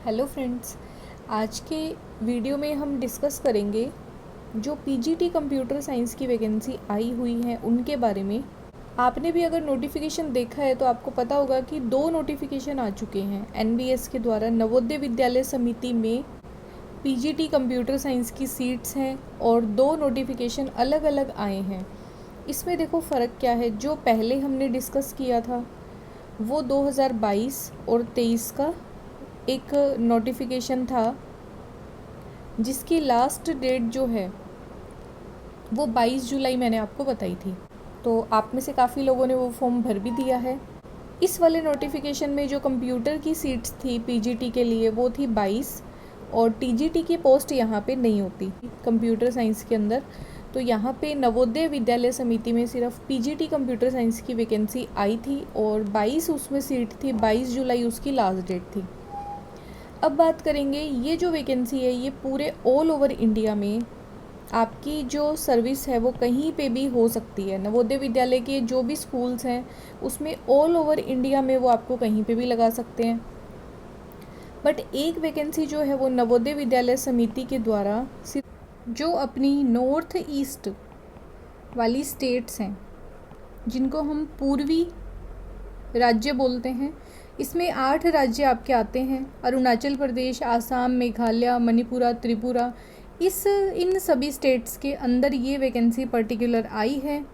Hello friends, आज के video में हम डिस्कस करेंगे जो पीजीटी कंप्यूटर साइंस की वैकेंसी आई हुई है उनके बारे में। आपने भी अगर नोटिफिकेशन देखा है तो आपको पता होगा कि दो नोटिफिकेशन आ चुके हैं एनबीएस के द्वारा। नवोदय विद्यालय समिति में पीजीटी कंप्यूटर साइंस की सीट्स हैं और दो नोटिफिकेशन अलग अलग आए हैं। इसमें देखो फ़र्क क्या है। जो पहले हमने डिस्कस किया था वो 2022 और 23 का एक नोटिफिकेशन था जिसकी लास्ट डेट जो है वो 22 जुलाई मैंने आपको बताई थी। तो आप में से काफ़ी लोगों ने वो फॉर्म भर भी दिया है। इस वाले नोटिफिकेशन में जो कंप्यूटर की सीट्स थी पीजीटी के लिए वो थी 22 और टीजीटी की पोस्ट यहाँ पे नहीं होती कंप्यूटर साइंस के अंदर। तो यहाँ पे नवोदय विद्यालय समिति में सिर्फ पीजीटी कंप्यूटर साइंस की वैकेंसी आई थी और 22 उसमें सीट थी। 22 जुलाई उसकी लास्ट डेट थी। अब बात करेंगे, ये जो वैकेंसी है ये पूरे ऑल ओवर इंडिया में आपकी जो सर्विस है वो कहीं पे भी हो सकती है। नवोदय विद्यालय के जो भी स्कूल्स हैं उसमें ऑल ओवर इंडिया में वो आपको कहीं पे भी लगा सकते हैं। बट एक वैकेंसी जो है वो नवोदय विद्यालय समिति के द्वारा जो अपनी नॉर्थ ईस्ट वाली स्टेट्स हैं जिनको हम पूर्वी राज्य बोलते हैं, इसमें 8 राज्य आपके आते हैं। अरुणाचल प्रदेश, आसाम, मेघालय, मणिपुरा, त्रिपुरा, इन सभी स्टेट्स के अंदर ये वैकेंसी पर्टिकुलर आई है।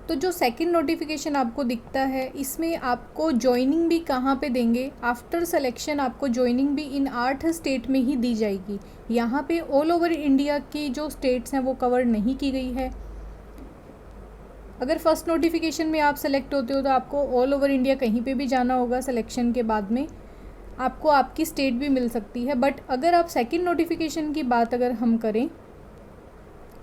तो जो सेकंड नोटिफिकेशन आपको दिखता है इसमें आपको जॉइनिंग भी कहाँ पे देंगे, आफ्टर सिलेक्शन आपको जॉइनिंग भी इन 8 स्टेट में ही दी जाएगी। यहाँ पे ऑल ओवर इंडिया की जो स्टेट्स हैं वो कवर नहीं की गई है। अगर फर्स्ट नोटिफिकेशन में आप सेलेक्ट होते हो तो आपको ऑल ओवर इंडिया कहीं पे भी जाना होगा। सिलेक्शन के बाद में आपको आपकी स्टेट भी मिल सकती है। बट अगर आप सेकंड नोटिफिकेशन की बात अगर हम करें,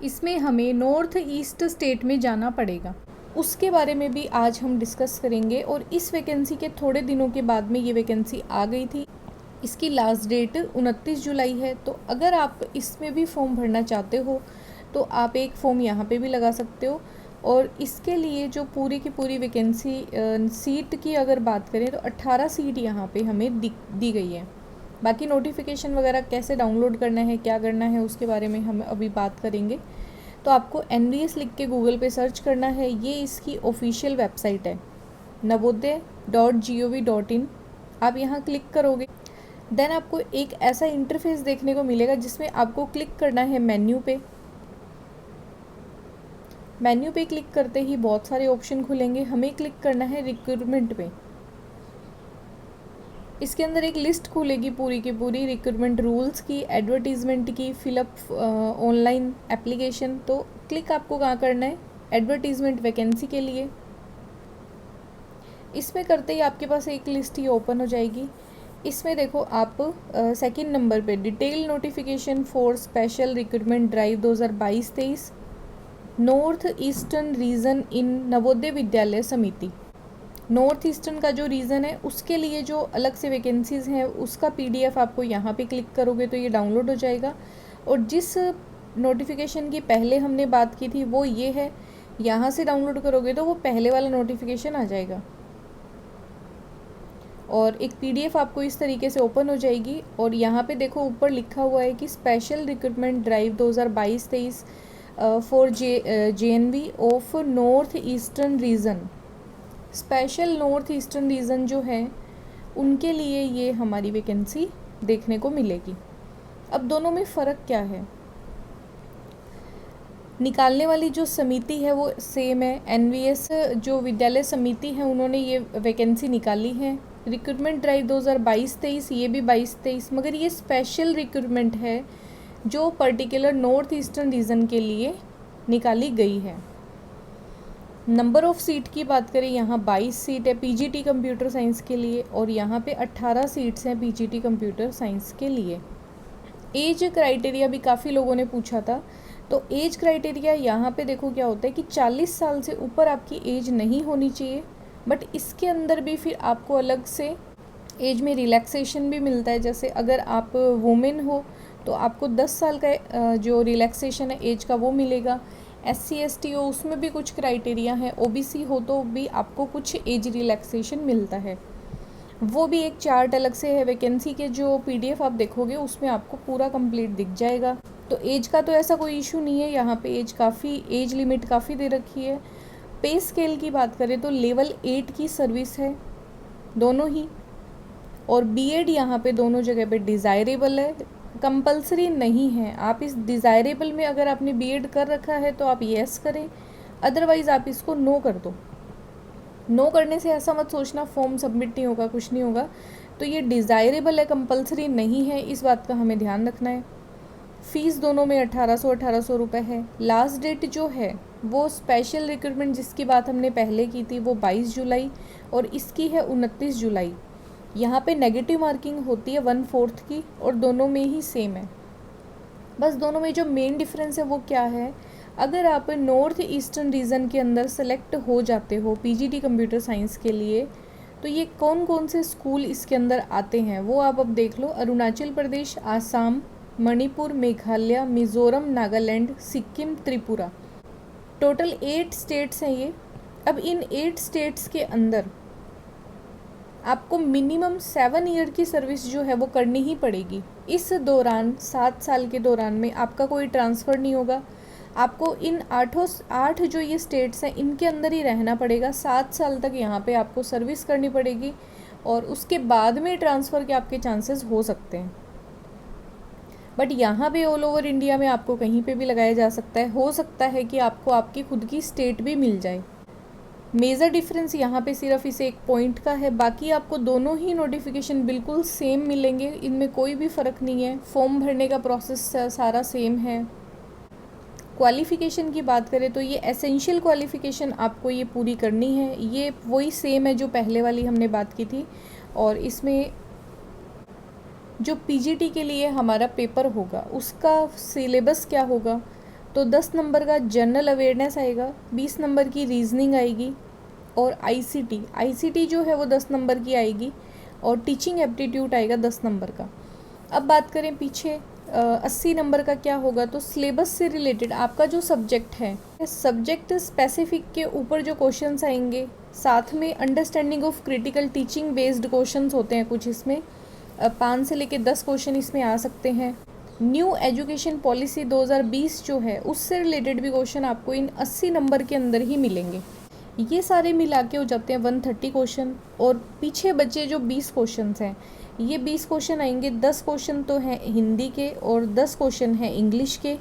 इसमें हमें नॉर्थ ईस्ट स्टेट में जाना पड़ेगा। उसके बारे में भी आज हम डिस्कस करेंगे। और इस वैकेंसी के थोड़े दिनों के बाद में ये वैकेंसी आ गई थी। इसकी लास्ट डेट 29 जुलाई है। तो अगर आप इसमें भी फॉर्म भरना चाहते हो तो आप एक फॉर्म यहाँ पे भी लगा सकते हो। और इसके लिए जो पूरी की पूरी वैकेंसी सीट की अगर बात करें तो 18 सीट यहाँ पे हमें दी गई है। बाकी नोटिफिकेशन वगैरह कैसे डाउनलोड करना है, क्या करना है, उसके बारे में हम अभी बात करेंगे। तो आपको एनबीएस लिख के गूगल पे सर्च करना है। ये इसकी ऑफिशियल वेबसाइट है navodaya.gov.in। आप यहाँ क्लिक करोगे देन आपको एक ऐसा इंटरफेस देखने को मिलेगा जिसमें आपको क्लिक करना है मेन्यू पे। मेन्यू पे क्लिक करते ही बहुत सारे ऑप्शन खुलेंगे। हमें क्लिक करना है रिक्रूटमेंट पे। इसके अंदर एक लिस्ट खुलेगी पूरी की पूरी रिक्रूटमेंट रूल्स की, एडवर्टीज़मेंट की, फिलअप ऑनलाइन एप्लीकेशन। तो क्लिक आपको कहाँ करना है, एडवर्टीज़मेंट वैकेंसी के लिए। इसमें करते ही आपके पास एक लिस्ट ही ओपन हो जाएगी। इसमें देखो आप सेकंड नंबर पे detail notification for special recruitment drive 2022-23 north eastern region in Navodaya Vidyalaya Samiti. North eastern का जो रीजन है उसके लिए जो अलग से वैकेंसीज़ हैं उसका पीडीएफ आपको यहाँ पे क्लिक करोगे तो ये डाउनलोड हो जाएगा। और जिस नोटिफिकेशन की पहले हमने बात की थी वो ये है, यहाँ से डाउनलोड करोगे तो वो पहले वाला नोटिफिकेशन आ जाएगा और एक पीडीएफ आपको इस तरीके से ओपन हो जाएगी। और यहाँ पे देखो ऊपर लिखा हुआ है कि special recruitment drive 2022-23 for JNV of north eastern reason. Special north eastern reason जो है उनके लिए ये हमारी वैकेंसी देखने को मिलेगी। अब दोनों में फ़र्क क्या है, निकालने वाली जो समिति है वो सेम है। एनवीएस जो विद्यालय समिति है उन्होंने ये वैकेंसी निकाली है। रिक्रूटमेंट ड्राइव 2022-23 ये भी 22-23, मगर ये स्पेशल रिक्रूटमेंट है जो पर्टिकुलर नॉर्थ ईस्टर्न रीजन के लिए निकाली गई है। नंबर ऑफ़ सीट की बात करें, यहाँ 22 सीट है पीजीटी कंप्यूटर साइंस के लिए और यहाँ पे 18 सीट्स हैं पीजीटी कंप्यूटर साइंस के लिए। एज क्राइटेरिया भी काफ़ी लोगों ने पूछा था। तो एज क्राइटेरिया यहाँ पे देखो क्या होता है कि 40 साल से ऊपर आपकी एज नहीं होनी चाहिए। बट इसके अंदर भी फिर आपको अलग से एज में रिलैक्सेशन भी मिलता है। जैसे अगर आप वुमेन हो तो आपको 10 साल का जो रिलैक्सेशन है एज का वो मिलेगा। SC ST हो उसमें भी कुछ क्राइटेरिया है। OBC हो तो भी आपको कुछ एज रिलैक्सेशन मिलता है। वो भी एक चार्ट अलग से है वैकेंसी के, जो PDF आप देखोगे उसमें आपको पूरा कंप्लीट दिख जाएगा। तो एज का तो ऐसा कोई इशू नहीं है, यहाँ पे एज लिमिट काफ़ी दे रखी है। पे स्केल की बात करें तो लेवल 8 की सर्विस है दोनों ही, और बीएड यहाँ पे दोनों जगह पे डिज़ायरेबल है, कंपलसरी नहीं है। आप इस डिज़ायरेबल में अगर आपने बीएड कर रखा है तो आप येस करें, अदरवाइज़ आप इसको नो कर दो। नो करने से ऐसा मत सोचना फॉर्म सबमिट नहीं होगा, कुछ नहीं होगा। तो ये डिज़ायरेबल है, कंपलसरी नहीं है, इस बात का हमें ध्यान रखना है। फ़ीस दोनों में 1800 रुपये है। लास्ट डेट जो है वो स्पेशल रिक्रूटमेंट जिसकी बात हमने पहले की थी वो 22 जुलाई और इसकी है 29 जुलाई। यहाँ पे नेगेटिव मार्किंग होती है 1/4 की और दोनों में ही सेम है। बस दोनों में जो मेन डिफरेंस है वो क्या है, अगर आप नॉर्थ ईस्टर्न रीजन के अंदर सेलेक्ट हो जाते हो पीजीटी कंप्यूटर साइंस के लिए, तो ये कौन कौन से स्कूल इसके अंदर आते हैं वो आप अब देख लो। अरुणाचल प्रदेश, आसाम, मणिपुर, मेघालय, मिज़ोरम, नागालैंड, सिक्किम, त्रिपुरा, टोटल 8 स्टेट्स हैं ये। अब इन 8 स्टेट्स के अंदर आपको मिनिमम 7 ईयर की सर्विस जो है वो करनी ही पड़ेगी। इस दौरान 7 साल के दौरान में आपका कोई ट्रांसफ़र नहीं होगा, आपको इन 8 जो ये स्टेट्स हैं इनके अंदर ही रहना पड़ेगा। 7 साल तक यहाँ पे आपको सर्विस करनी पड़ेगी और उसके बाद में ट्रांसफ़र के आपके चांसेस हो सकते हैं। बट यहाँ पे ऑल ओवर इंडिया में आपको कहीं पे भी लगाया जा सकता है। हो सकता है कि आपको आपकी खुद की स्टेट भी मिल जाए। मेजर डिफरेंस यहाँ पे सिर्फ इस एक पॉइंट का है, बाकी आपको दोनों ही नोटिफिकेशन बिल्कुल सेम मिलेंगे, इनमें कोई भी फ़र्क नहीं है। फॉर्म भरने का प्रोसेस सारा सेम है। क्वालिफ़िकेशन की बात करें तो ये एसेंशियल क्वालिफ़िकेशन आपको ये पूरी करनी है, ये वही सेम है जो पहले वाली हमने बात की थी। और इसमें जो पीजीटी के लिए हमारा पेपर होगा उसका सिलेबस क्या होगा, तो 10 नंबर का जनरल अवेयरनेस आएगा, 20 नंबर की रीजनिंग आएगी और आईसीटी जो है वो 10 नंबर की आएगी और टीचिंग एप्टीट्यूड आएगा 10 नंबर का। अब बात करें पीछे 80 नंबर का क्या होगा, तो सिलेबस से रिलेटेड आपका जो सब्जेक्ट है, सब्जेक्ट स्पेसिफिक के ऊपर जो क्वेश्चंस आएंगे, साथ में understanding of critical teaching based questions होते हैं कुछ इसमें, 5 से लेकर 10 क्वेश्चन इसमें आ सकते हैं। न्यू एजुकेशन पॉलिसी 2020 जो है उससे रिलेटेड भी क्वेश्चन आपको इन 80 नंबर के अंदर ही मिलेंगे। ये सारे मिला के हो जाते हैं 130 क्वेश्चन। और पीछे बचे जो 20 क्वेश्चन हैं, ये 20 क्वेश्चन आएंगे, 10 क्वेश्चन तो हैं हिंदी के और 10 क्वेश्चन हैं इंग्लिश के।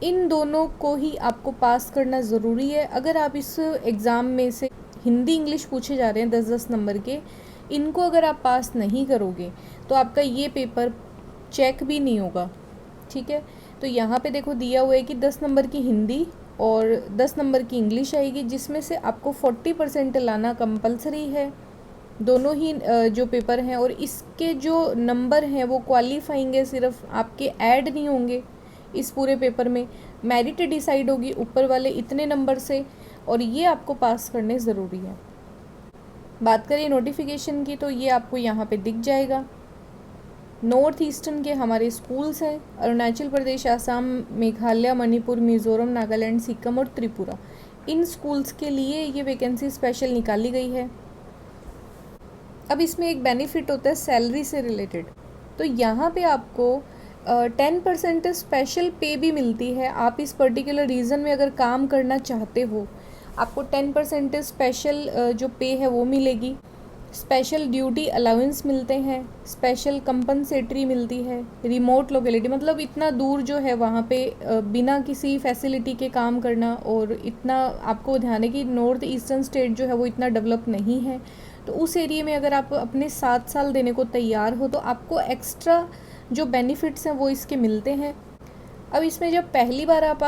इन दोनों को ही आपको पास करना ज़रूरी है। अगर आप इस एग्ज़ाम में से हिंदी इंग्लिश पूछे जा रहे हैं 10-10 नंबर के, इनको अगर आप पास नहीं करोगे तो आपका ये पेपर चेक भी नहीं होगा, ठीक है। तो यहाँ पे देखो दिया हुआ है कि 10 नंबर की हिंदी और 10 नंबर की इंग्लिश आएगी, जिसमें से आपको 40% लाना कंपलसरी है, दोनों ही जो पेपर हैं। और इसके जो नंबर हैं वो क्वालिफाइंग है, सिर्फ आपके ऐड नहीं होंगे इस पूरे पेपर में। मेरिट डिसाइड होगी ऊपर वाले इतने नंबर से, और ये आपको पास करने ज़रूरी है। बात करें नोटिफिकेशन की तो ये आपको यहाँ पे दिख जाएगा। नॉर्थ ईस्टर्न के हमारे स्कूल्स हैं, अरुणाचल प्रदेश, आसाम, मेघालय, मणिपुर, मिज़ोरम, नागालैंड, सिक्किम और त्रिपुरा। इन स्कूल्स के लिए ये वैकेंसी स्पेशल निकाली गई है। अब इसमें एक बेनिफिट होता है सैलरी से रिलेटेड, तो यहाँ पे आपको 10% स्पेशल पे भी मिलती है। आप इस पर्टिकुलर रीजन में अगर काम करना चाहते हो, आपको 10% स्पेशल जो पे है वो मिलेगी। स्पेशल ड्यूटी अलाउंस मिलते हैं, स्पेशल कंपनसेटरी मिलती है, रिमोट लोकेलिटी मतलब इतना दूर जो है वहाँ पे बिना किसी फैसिलिटी के काम करना, और इतना आपको ध्यान है कि नॉर्थ ईस्टर्न स्टेट जो है वो इतना डेवलप नहीं है, तो उस एरिया में अगर आप अपने 7 साल देने को तैयार हो तो आपको एक्स्ट्रा जो बेनिफिट्स हैं वो इसके मिलते हैं। अब इसमें जब पहली बार आप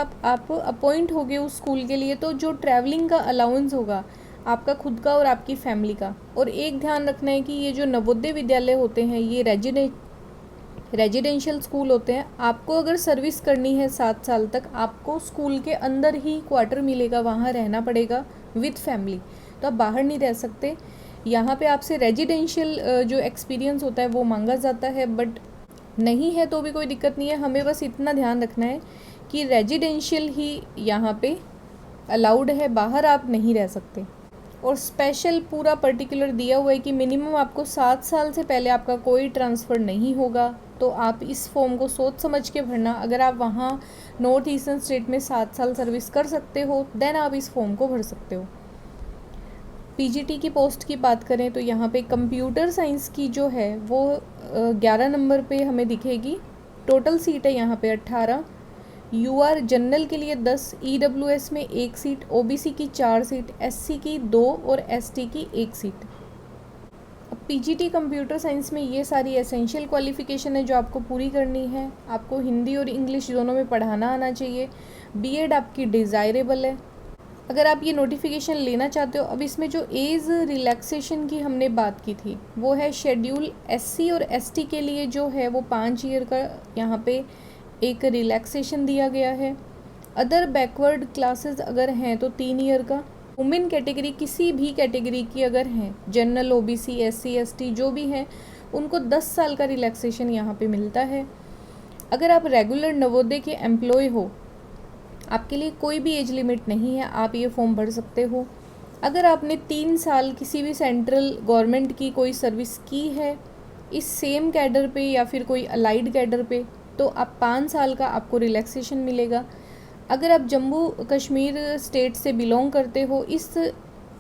अपॉइंट हो गए उस स्कूल के लिए, तो जो ट्रैवलिंग का अलाउंस होगा आपका खुद का और आपकी फैमिली का। और एक ध्यान रखना है कि ये जो नवोदय विद्यालय होते हैं ये रेजिडेंशियल स्कूल होते हैं। आपको अगर सर्विस करनी है 7 साल तक, आपको स्कूल के अंदर ही क्वार्टर मिलेगा, वहाँ रहना पड़ेगा विद फैमिली, तो आप बाहर नहीं रह सकते। यहाँ पे आपसे रेजिडेंशियल जो एक्सपीरियंस होता है वो मांगा जाता है, बट नहीं है तो भी कोई दिक्कत नहीं है। हमें बस इतना ध्यान रखना है कि रेजिडेंशियल ही यहाँ पे अलाउड है, बाहर आप नहीं रह सकते। और स्पेशल पूरा पर्टिकुलर दिया हुआ है कि मिनिमम आपको 7 साल से पहले आपका कोई ट्रांसफ़र नहीं होगा। तो आप इस फॉर्म को सोच समझ के भरना। अगर आप वहाँ नॉर्थ ईस्टर्न स्टेट में 7 साल सर्विस कर सकते हो देन आप इस फॉर्म को भर सकते हो। पीजीटी की पोस्ट की बात करें तो यहाँ पे कंप्यूटर साइंस की जो है वो 11 नंबर पे हमें दिखेगी। टोटल सीट है यहाँ पे 18। यूआर जनरल के लिए 10, ईडब्ल्यूएस में 1 सीट, ओबीसी की 4 सीट, एससी की 2 और एसटी की 1 सीट। अब पीजीटी कंप्यूटर साइंस में ये सारी एसेंशियल क्वालिफ़िकेशन है जो आपको पूरी करनी है। आपको हिंदी और इंग्लिश दोनों में पढ़ाना आना चाहिए। बीएड आपकी डिज़ायरेबल है। अगर आप ये नोटिफिकेशन लेना चाहते हो, अब इसमें जो एज रिलैक्सेशन की हमने बात की थी वो है शेड्यूल एससी और एसटी के लिए जो है वो 5 ईयर का यहाँ पे एक रिलैक्सेशन दिया गया है। अदर बैकवर्ड क्लासेस अगर हैं तो 3 ईयर का। वुमेन कैटेगरी किसी भी कैटेगरी की अगर हैं, जनरल, ओबीसी, एससी, एसटी जो भी हैं, उनको 10 साल का रिलैक्सेशन यहाँ पे मिलता है। अगर आप रेगुलर नवोदय के एम्प्लॉय हो, आपके लिए कोई भी एज लिमिट नहीं है, आप ये फॉर्म भर सकते हो। अगर आपने 3 साल किसी भी सेंट्रल गवर्नमेंट की कोई सर्विस की है इस सेम कैडर पे या फिर कोई अलाइड कैडर पे, तो आप 5 साल का आपको रिलैक्सेशन मिलेगा। अगर आप जम्मू कश्मीर स्टेट से बिलोंग करते हो इस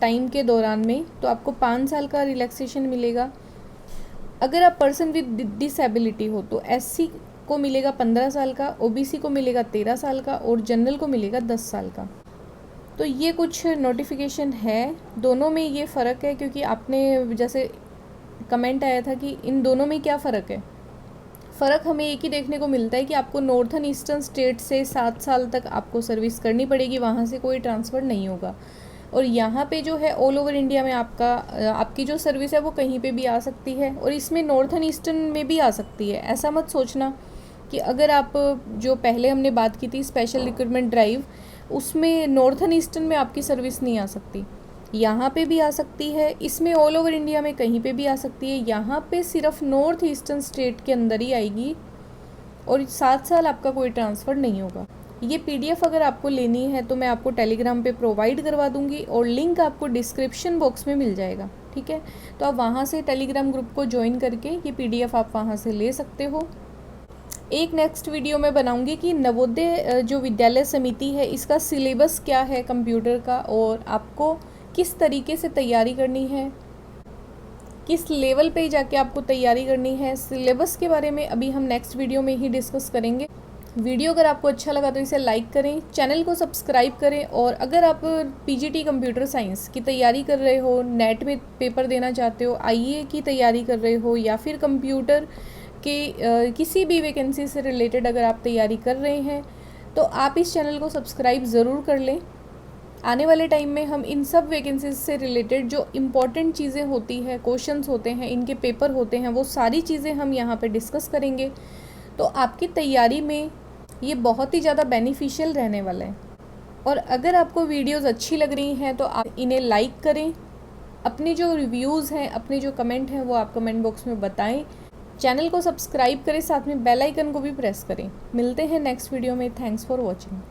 टाइम के दौरान में, तो आपको 5 साल का रिलैक्सेशन मिलेगा। अगर आप पर्सन विद डिसेबिलिटी हो तो एससी को मिलेगा 15 साल का, ओबीसी को मिलेगा 13 साल का और जनरल को मिलेगा 10 साल का। तो ये कुछ नोटिफिकेशन है, दोनों में ये फ़र्क है क्योंकि आपने जैसे कमेंट आया था कि इन दोनों में क्या फ़र्क है। फ़र्क हमें एक ही देखने को मिलता है कि आपको नॉर्थन ईस्टर्न स्टेट से 7 साल तक आपको सर्विस करनी पड़ेगी, वहाँ से कोई ट्रांसफ़र नहीं होगा। और यहाँ पे जो है ऑल ओवर इंडिया में आपकी जो सर्विस है वो कहीं पे भी आ सकती है और इसमें नॉर्थन ईस्टर्न में भी आ सकती है। ऐसा मत सोचना कि अगर आप जो पहले हमने बात की थी स्पेशल रिक्रूटमेंट ड्राइव, उसमें नॉर्थन ईस्टर्न में आपकी सर्विस नहीं आ सकती, यहाँ पे भी आ सकती है। इसमें ऑल ओवर इंडिया में कहीं पे भी आ सकती है, यहाँ पे सिर्फ नॉर्थ ईस्टर्न स्टेट के अंदर ही आएगी और 7 साल आपका कोई ट्रांसफ़र नहीं होगा। ये पीडीएफ अगर आपको लेनी है तो मैं आपको टेलीग्राम पे प्रोवाइड करवा दूँगी और लिंक आपको डिस्क्रिप्शन बॉक्स में मिल जाएगा, ठीक है। तो आप वहाँ से टेलीग्राम ग्रुप को ज्वाइन करके ये पीडीएफ आप वहाँ से ले सकते हो। एक नेक्स्ट वीडियो में बनाऊंगी कि नवोदय जो विद्यालय समिति है इसका सिलेबस क्या है कंप्यूटर का और आपको किस तरीके से तैयारी करनी है, किस लेवल पे जाके आपको तैयारी करनी है। सिलेबस के बारे में अभी हम नेक्स्ट वीडियो में ही डिस्कस करेंगे। वीडियो अगर आपको अच्छा लगा तो इसे लाइक करें, चैनल को सब्सक्राइब करें और अगर आप पीजीटी कंप्यूटर साइंस की तैयारी कर रहे हो, नेट में पेपर देना चाहते हो, आईए की तैयारी कर रहे हो या फिर कंप्यूटर के किसी भी वैकेंसी से रिलेटेड अगर आप तैयारी कर रहे हैं तो आप इस चैनल को सब्सक्राइब ज़रूर कर लें। आने वाले टाइम में हम इन सब वैकेंसीज से रिलेटेड जो इम्पॉर्टेंट चीज़ें होती हैं, क्वेश्चंस होते हैं, इनके पेपर होते हैं, वो सारी चीज़ें हम यहाँ पे डिस्कस करेंगे। तो आपकी तैयारी में ये बहुत ही ज़्यादा बेनिफिशियल रहने वाला है। और अगर आपको वीडियोज़ अच्छी लग रही हैं तो आप इन्हें लाइक करें, अपने जो रिव्यूज़ हैं, अपने जो कमेंट हैं वो आप कमेंट बॉक्स में बताएं, चैनल को सब्सक्राइब करें, साथ में बेल आइकन को भी प्रेस करें। मिलते हैं नेक्स्ट वीडियो में। Thanks for watching.